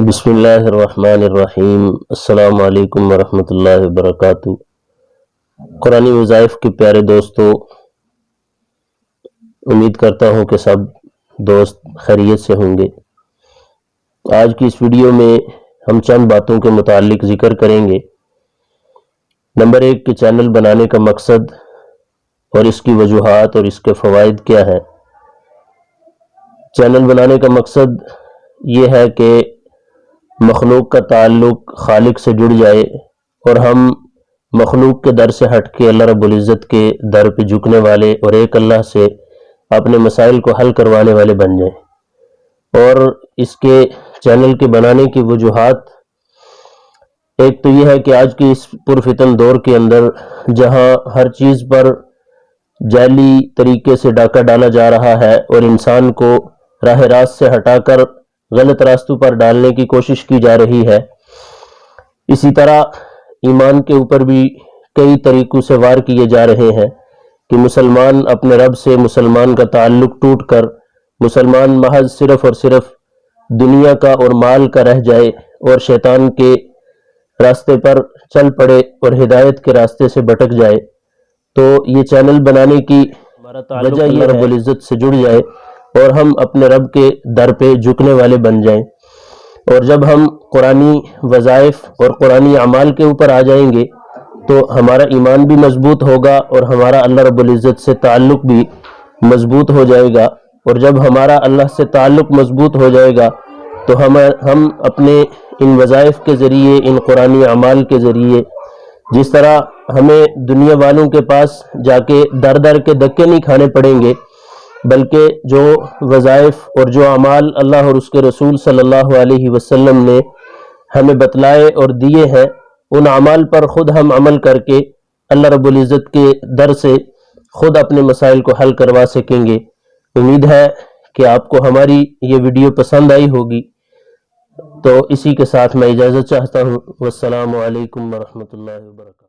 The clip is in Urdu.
بسم اللہ الرحمن الرحیم۔ السلام علیکم ورحمۃ اللہ وبرکاتہ۔ قرآنی وظائف کے پیارے دوستو، امید کرتا ہوں کہ سب دوست خیریت سے ہوں گے۔ آج کی اس ویڈیو میں ہم چند باتوں کے متعلق ذکر کریں گے۔ نمبر 1 کہ چینل بنانے کا مقصد اور اس کی وجوہات اور اس کے فوائد کیا ہیں۔ چینل بنانے کا مقصد یہ ہے کہ مخلوق کا تعلق خالق سے جڑ جائے اور ہم مخلوق کے در سے ہٹ کے اللہ رب العزت کے در پہ جھکنے والے اور ایک اللہ سے اپنے مسائل کو حل کروانے والے بن جائیں۔ اور اس کے چینل کے بنانے کی وجوہات، ایک تو یہ ہے کہ آج کے اس پرفتن دور کے اندر جہاں ہر چیز پر جعلی طریقے سے ڈاکہ ڈالا جا رہا ہے اور انسان کو راہ راست سے ہٹا کر غلط راستوں پر ڈالنے کی کوشش کی جا رہی ہے، اسی طرح ایمان کے اوپر بھی کئی طریقوں سے وار کیے جا رہے ہیں کہ مسلمان اپنے رب سے مسلمان کا تعلق ٹوٹ کر مسلمان محض صرف اور صرف دنیا کا اور مال کا رہ جائے اور شیطان کے راستے پر چل پڑے اور ہدایت کے راستے سے بھٹک جائے۔ تو یہ چینل بنانے کی وجہ یہ رب العزت سے جڑ جائے اور ہم اپنے رب کے در پہ جھکنے والے بن جائیں۔ اور جب ہم قرآنی وظائف اور قرآنی اعمال کے اوپر آ جائیں گے تو ہمارا ایمان بھی مضبوط ہوگا اور ہمارا اللہ رب العزت سے تعلق بھی مضبوط ہو جائے گا۔ اور جب ہمارا اللہ سے تعلق مضبوط ہو جائے گا تو ہم اپنے ان وظائف کے ذریعے، ان قرآنی اعمال کے ذریعے، جس طرح ہمیں دنیا والوں کے پاس جا کے در در کے دھکے نہیں کھانے پڑیں گے، بلکہ جو وظائف اور جو اعمال اللہ اور اس کے رسول صلی اللہ علیہ وسلم نے ہمیں بتلائے اور دیے ہیں، ان اعمال پر خود ہم عمل کر کے اللہ رب العزت کے در سے خود اپنے مسائل کو حل کروا سکیں گے۔ امید ہے کہ آپ کو ہماری یہ ویڈیو پسند آئی ہوگی، تو اسی کے ساتھ میں اجازت چاہتا ہوں۔ والسلام علیکم ورحمۃ اللہ وبرکاتہ۔